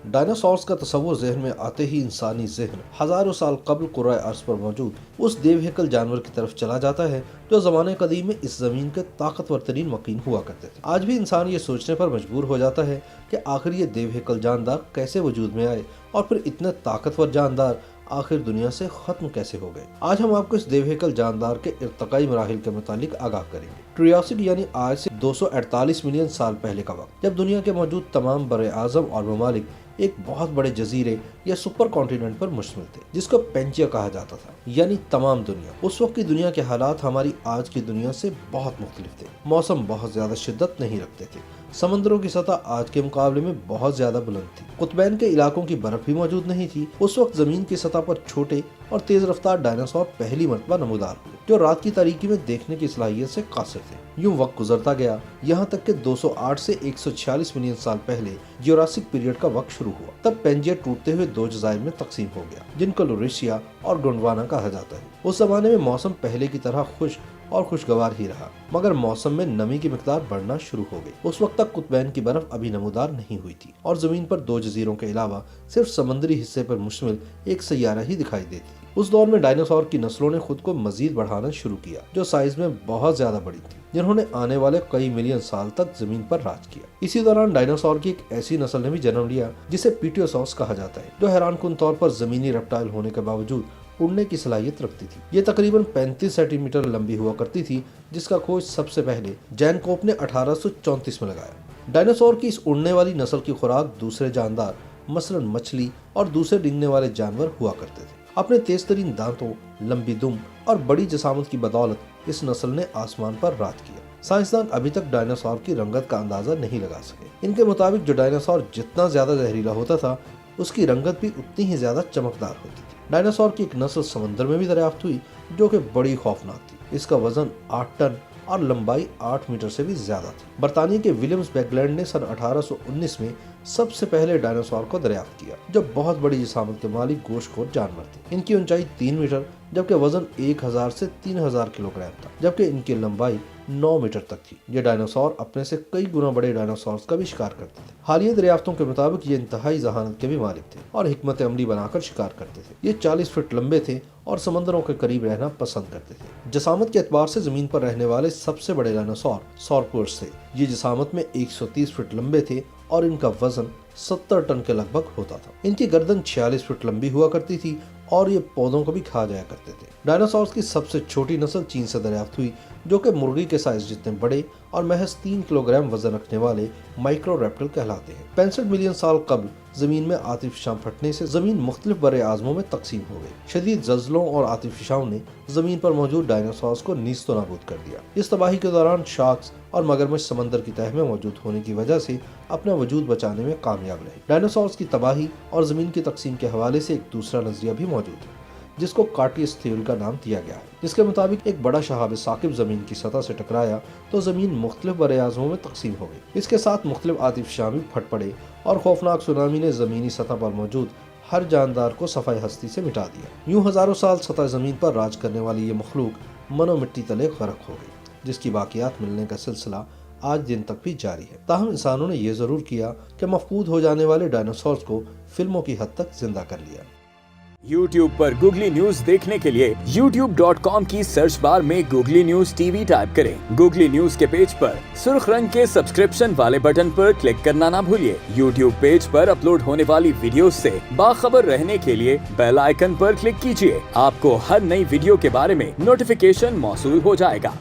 Dinosaurs का तस्वुर जहन में आते ही इंसानी जहन हजारों साल कबल कुर्रा अर्ज पर मौजूद उस देवहेकल जानवर की तरफ चला जाता है जो ज़माने कदीम में इस ज़मीन के ताकतवर तरीन मकीन हुआ करते थे। आज भी इंसान ये सोचने पर मजबूर हो जाता है कि आखिर ये देवहेकल जानदार कैसे वजूद में आए और फिर इतने ताकतवर जानदार आखिर दुनिया से खत्म कैसे हो गए। आज हम आपको इस देवहेकल जानदार के इर्तकाई मराहिल के मुतालिक आगाह करेंगे। ट्रियासिक यानी आज से 248 मिलियन साल पहले का वक्त, जब दुनिया के मौजूद तमाम बड़े आजम और ममालिक एक बहुत बड़े जजीरे या सुपर कॉन्टिनेंट पर मुश्तमिल थे, जिसको पेंजिया कहा जाता था, यानी तमाम दुनिया। उस वक्त की दुनिया के हालात हमारी आज की दुनिया से बहुत मुख्तलिफ थे। मौसम बहुत ज्यादा शिद्दत नहीं रखते थे, समंदरों की सतह आज के मुकाबले में बहुत ज्यादा बुलंद थी, कुतबैन के इलाकों की बर्फ भी मौजूद नहीं थी। उस वक्त जमीन की सतह पर छोटे और तेज रफ्तार डायनासोर पहली मर्तबा नमूदार हुए, जो रात की तारीकी में देखने की सलाहियत से कासिर थे। यूं वक्त गुजरता गया, यहाँ तक कि 208 से 146 मिलियन साल पहले जुरासिक पीरियड का वक्त शुरू हुआ। तब पेंजिया टूटते हुए दो जजायर में तकसीम हो गया, जिनको लुरेशिया और गोंडवाना कहा जाता है। उस जमाने में मौसम पहले की तरह खुश्क और खुशगवार ही रहा, मगर मौसम में नमी की मिकदार बढ़ना शुरू हो गई। उस वक्त तक कुतबैन की बर्फ अभी नमूदार नहीं हुई थी और जमीन पर दो जजीरों के अलावा सिर्फ समंदरी हिस्से पर मुश्तमिल एक सैयारा ही दिखाई देती थी। उस दौर में डायनासोर की नस्लों ने खुद को मजीद बढ़ाना शुरू किया, जो साइज में बहुत ज्यादा बड़ी थी, जिन्होंने आने वाले कई मिलियन साल तक जमीन पर राज किया। इसी दौरान डायनासोर की एक ऐसी नस्ल ने भी जन्म लिया जिसे पीटियोसॉर्स कहा जाता है, जो हैरानकुन तौर पर जमीनी रेप्टाइल होने के बावजूद उड़ने की सलाहियत रखती थी। ये तकरीबन 35 सेंटीमीटर लंबी हुआ करती थी, जिसका खोज सबसे पहले जैनकोप ने 1834 में लगाया। डायनासोर की इस उड़ने वाली नस्ल की खुराक दूसरे जानदार मसलन मछली और दूसरे डिंगने वाले जानवर हुआ करते थे। अपने तेज तरीन दांतों, लंबी दुम और बड़ी जसामत की बदौलत इस नस्ल ने आसमान पर राज किया। साइंसदान अभी तक डायनासोर की रंगत का अंदाजा नहीं लगा सके। इनके मुताबिक जो डायनासोर जितना ज्यादा जहरीला होता था, उसकी रंगत भी उतनी ही ज्यादा चमकदार होती थी। डायनासोर की एक नस्ल समंदर में भी दरियाफ्त हुई, जो कि बड़ी खौफनाक थी। इसका वजन 8 टन और लंबाई 8 मीटर से भी ज्यादा थी। बरतानिया के विलियम्स बैकलैंड ने सन 1819 में सबसे पहले डायनासोर को दरियाफ्त किया, जो बहुत बड़ी जिसामत के मालिक गोश्तखोर जानवर थे। इनकी ऊंचाई 3 मीटर जबकि वजन 1000 से 3000 किलोग्राम था, जबकि इनकी लंबाई 9 मीटर तक थी। ये डायनासोर अपने से कई गुना बड़े डायनासोर का भी शिकार करते थे। हालिया दरियाफ्तों के मुताबिक ये इंतहाई जहानत के भी मालिक थे और हिकमत अमली बनाकर शिकार करते थे। ये 40 फीट लंबे थे और समंदरों के करीब रहना पसंद करते थे। जसामत के एतबार से जमीन पर रहने वाले सबसे बड़े डायनासोर सॉरपोर्स थे। ये जसामत में 130 फीट लंबे थे और इनका वजन 70 टन के लगभग होता था। इनकी गर्दन 46 फीट लंबी हुआ करती थी और ये पौधों को भी खा जाया करते थे। डायनासोर्स की सबसे छोटी नस्ल चीन से दरियाफ्त हुई, जो कि मुर्गी के साइज जितने बड़े और महज 3 किलोग्राम वजन रखने वाले माइक्रोरैप्टिल कहलाते हैं। 65 मिलियन साल कबल जमीन में आतिफशां फटने से जमीन मुख्तलिफ बड़े आजमों में तकसीम हो गई। शदीद जल्जलों और आतिफशाओं ने जमीन पर मौजूद डायनासोर्स को नीस्तो नाबूद कर दिया। इस तबाही के दौरान शार्क्स और मगरमच्छ समंदर की तह में मौजूद होने की वजह से अपना वजूद बचाने में कामयाब रहे। डायनासोर्स की तबाही और जमीन की तकसीम के हवाले से एक दूसरा नजरिया भी मौजूद है, जिसको कार्टियस थ्योरी का नाम दिया गया है, जिसके मुताबिक एक बड़ा शहाब साकिब जमीन की सतह से टकराया तो जमीन मुख्तलिफ बड़े आज़मों में तकसीम हो गई। इसके साथ मुख्तलिफ आतिफशां भी फट पड़े और खौफनाक सुनामी ने जमीनी सतह पर मौजूद हर जानदार को सफाई हस्ती से मिटा दिया। यूं हजारों साल सतह जमीन पर राज करने वाली ये मखलूक मनो मिट्टी तले गरक हो गई, जिसकी बाकियात मिलने का सिलसिला आज दिन तक भी जारी है। ताहम इंसानों ने यह जरूर किया कि मफकूद हो जाने वाले डायनासोर्स को फिल्मों की हद तक जिंदा कर लिया। YouTube पर गूगली न्यूज देखने के लिए youtube.com की सर्च बार में गूगली न्यूज टीवी टाइप करें। गूगली न्यूज के पेज पर सुर्ख रंग के सब्सक्रिप्शन वाले बटन पर क्लिक करना ना भूलिए। YouTube पेज पर अपलोड होने वाली वीडियोस से बाखबर रहने के लिए बेल आइकन पर क्लिक कीजिए। आपको हर नई वीडियो के बारे में नोटिफिकेशन मौसूल हो जाएगा।